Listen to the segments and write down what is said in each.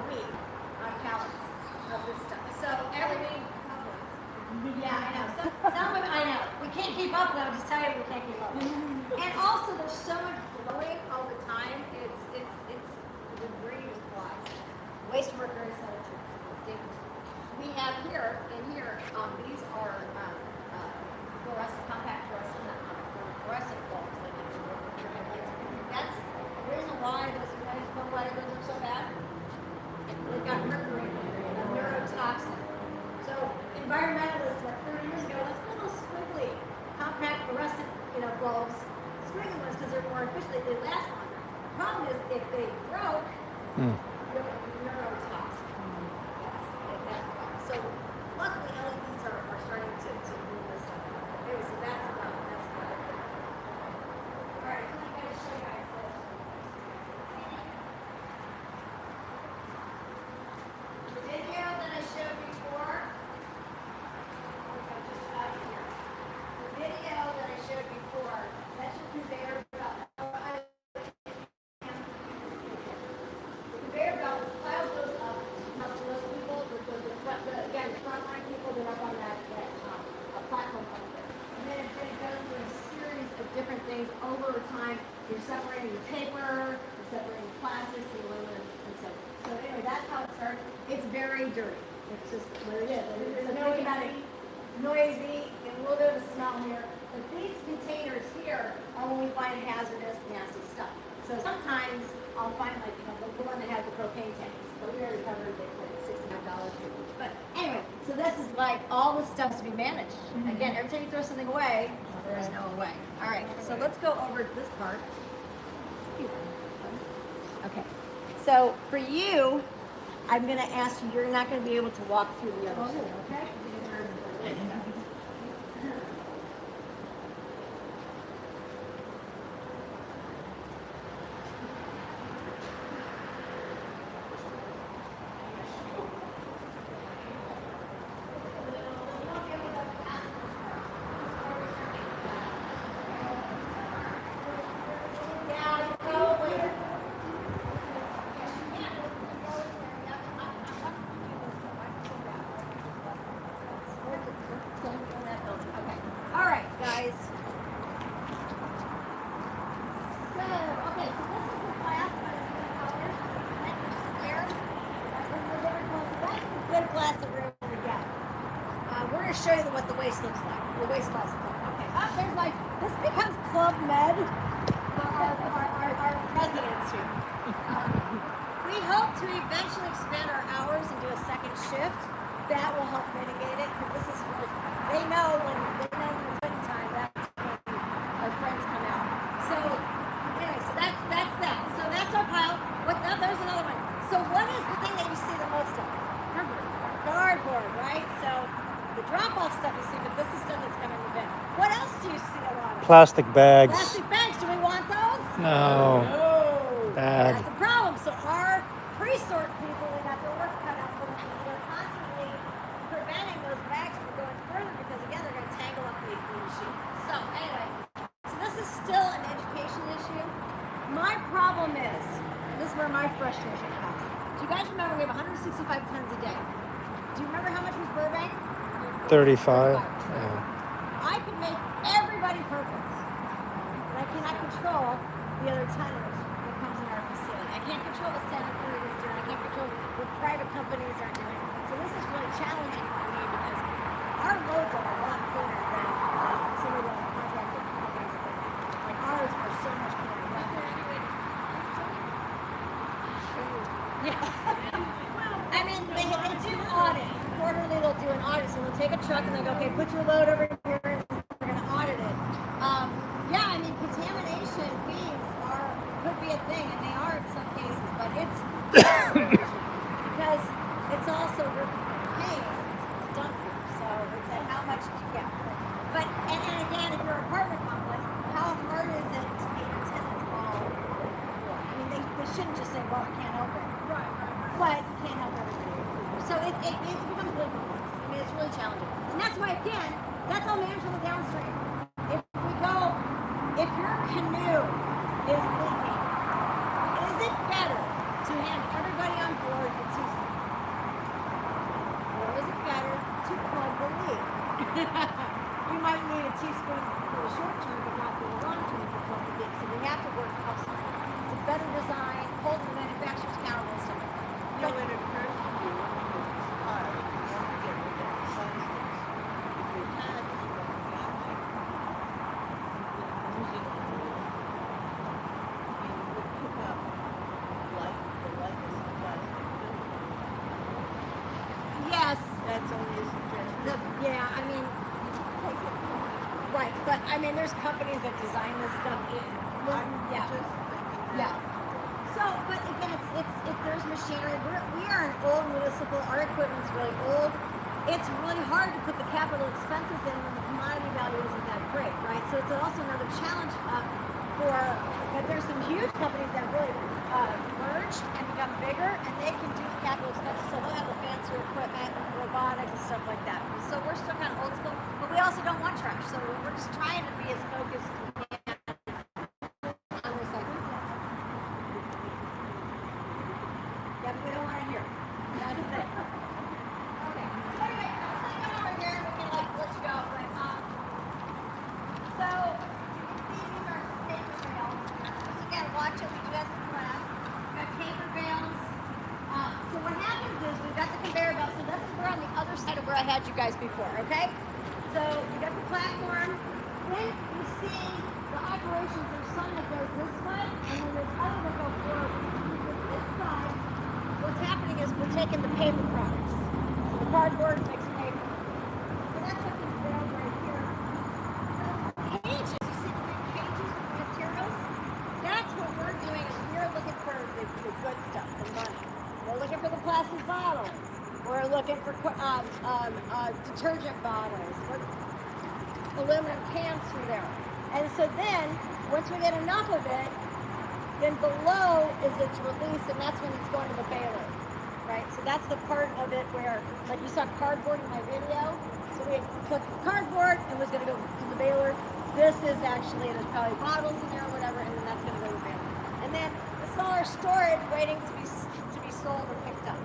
week on pallets of this stuff. So every yeah, I know. Some of it, I know. We can't keep up though. Just tell you we can't keep up. And also, there's so much blowing all the time. It's the debris just flies. Waste workers. It's dangerous. We have here these are fluorescent, compact fluorescent, not compact, fluorescent bulbs. That's the reason why those light bills are so bad. They've got mercury in there, a neurotoxin. So environmentalists, like 30 years ago, let's put those squiggly, compact fluorescent, bulbs, squiggly ones, because they're more efficient. They last longer. The problem is if they broke, neurotoxin. That's the problem. So luckily LEDs are starting to move this stuff. Anyway, so that's the all right. Let me guys show you guys this. The video that I showed before. The video that I showed before. That's your conveyor belt. The conveyor belt piles those up to those people. Again, the frontline people that are up on that platform up there. And then it's going to go through a series of different things over time. You're separating the paper, you're separating the plastics, the aluminum, and so on. So anyway, that's how it starts. It's very dirty. It's just what it is. So think about it. Noisy, and a little bit of a smell here. But these containers here are when we find hazardous, nasty stuff. So sometimes I'll find the one that has the propane tanks. But we already covered it for $69 for each. But anyway, so this is like all this stuff to be managed. Again, every time you throw something away, there is no way. All right, so let's go over to this part. Okay, so for you, I'm going to ask you, you're not going to be able to walk through the other side, okay? Show you what the waste looks like. The waste class looks like. Okay. There's this becomes Club Med for our presidents here. We hope to eventually expand our hours and do a second shift. That will help mitigate it because this is really, they know when it's quitting time, that's when our friends come out. So anyway, so that's that. So that's our pile. What's up? There's another one. So what is the thing that you see the most of? Cardboard, right? So the drop-off stuff you see, but this is stuff that's coming in the bin. What else do you see a lot of? Plastic bags. Plastic bags. Do we want those? No. No. Bad. That's a problem. So our pre-sort people, they got their work cut out for them. They're constantly preventing those bags from going further because, again, they're going to tangle up the machine. So anyway, so this is still an education issue. My problem is, and this is where my frustration comes. Do you guys remember we have 165 tons a day? Do you remember how much was Burbank? 35. Yeah. I can make everybody perfect, but I cannot control the other tonnage that comes in our facility. I can't control what Sanford is doing. I can't control what private companies are doing. So this is really challenging for me because our loads are a lot cleaner than some of the contracted companies that they make. Like ours are so much cleaner. Yeah. I mean, they do audits. Quarterly, they'll do an audit. So they'll take a truck and they'll go, okay, put your load over here, and we're going to audit it. Yeah, I mean, contamination fees could be a thing, and they are in some cases, but it's because it's also we're paying to dump here. So it's like how much do you get? But and again, if you're an apartment complex, how hard is it to get your tenants all? I mean, they shouldn't just say, well, I can't help it. Right. But you can't help everybody. So it becomes really complex. I mean, it's really challenging. And that's why, again, that's all managed from the downstream. If your canoe is leaking, is it better to have everybody on board and to that's only a suggestion. Yeah, I mean, Take it from me. right, but I mean, there's companies that design this stuff. I'm Yeah, just thinking that. yeah. So, but again, there's machinery. We are an old municipal. Our equipment's really old. It's really hard to put the capital expenses in when the commodity value isn't that great, right? So it's also another challenge but there's some huge companies that really merged and become bigger, and they can do the capital expenses. So they'll have the fancier equipment, robotics, and stuff like that. So we're still kind of old school, but we also don't want trash. So we're just trying to be as focused as we can on recycling. Yeah, but we don't want to hear. That's the thing. Okay. So anyway, I'll take it over here and we can let you go. But so you can see these are some paper bales. Just again, watch it. We do have some glass. We've got paper bales. So what happens is we've got the conveyor belt. So we're on the other side of where I had you guys before. Okay. So you got the platform. Then you see the operations. There's some that goes this way, and then there's other that go forward. With this side, what's happening is we're taking the paper products. So the cardboard makes paper. So that's what this bale right here. Those cages, you see the big cages with the materials? That's what we're doing is we're looking for the good stuff, the money. We're looking for the plastic bottles. We're looking for detergent bottles. Aluminum cans through there. And so then, once we get enough of it, then below is it's released, and that's when it's going to the baler, right? So that's the part of it where, like you saw cardboard in my video, so we put cardboard and was going to go to the baler. This is actually, there's probably bottles in there or whatever, and then that's going to go to the baler. And then it's all our storage waiting to be sold or picked up.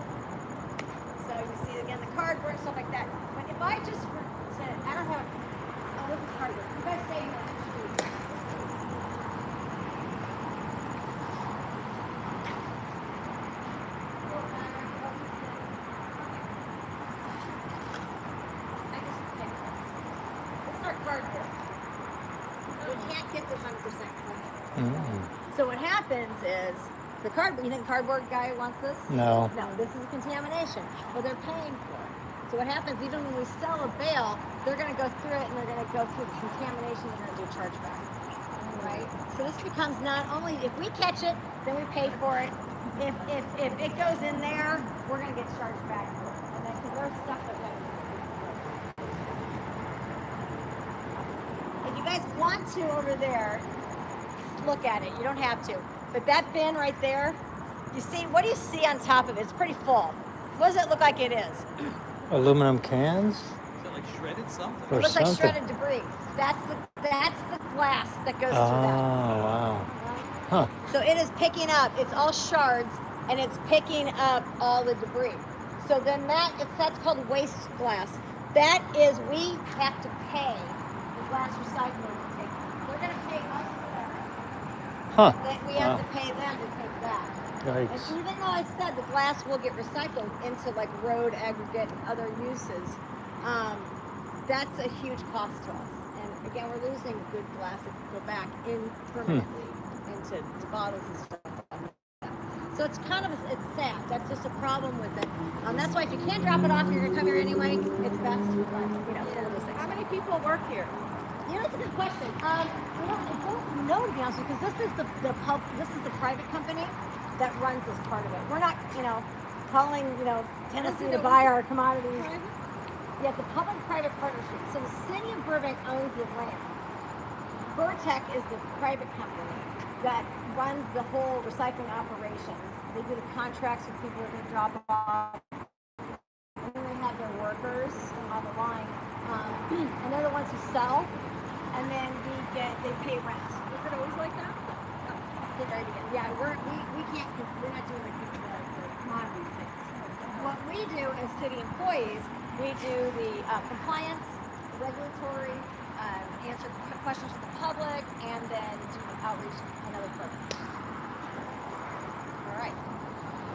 So you see again the cardboard and stuff like that. But if I just said, I don't have. This is cardboard. You guys stay here. Cardboard. We can't get the 100% clean. So what happens is the cardboard. You think cardboard guy wants this? No. No, this is a contamination. Well, they're paying for it. So what happens? Even when we sell a bale, they're going to go through it and they're going to go through the contamination. They're going to do a chargeback, right? So this becomes not only if we catch it, then we pay for it. If it goes in there, we're going to get charged back for it, and then because there's stuff that. If you guys want to over there, look at it. You don't have to. But that bin right there, you see, what do you see on top of it? It's pretty full. What does it look like it is? Aluminum cans? Is it like shredded something? Or It looks something. like shredded debris. That's the glass that goes Oh, through that. wow. Huh. So it is picking up, it's all shards, and it's picking up all the debris. So then that's called waste glass. That is, we have to pay the glass recycling to take it. They're going to pay us for that. Huh. That we have to pay them to take that. Yikes. And even though I said the glass will get recycled into like road aggregate and other uses, that's a huge cost to us. And again, we're losing good glass if we go back in permanently into bottles and stuff like that. So it's kind of, it's sad. That's just a problem with it. That's why if you can't drop it off, you're gonna come here anyway. It's best, but some of those things. How many people work here? That's a good question. I don't know, to be honest with you, because this is the private company that runs this part of it. We're not, calling, Tennessee to buy our commodities. Yeah, it's a public-private partnership. So the city of Burbank owns the land. Burtech is the private company that runs the whole recycling operations. They do the contracts with people that they drop off. And then they have their workers on the line. And they're the ones who sell. And then they pay rent. Was it always like that? The very beginning. Yeah, we're not doing the commodity things. What we do as city employees, we do the compliance, regulatory, answer questions from the public, and then do outreach and other programs. All right.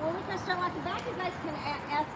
Well, we're going to start off the back. You guys can ask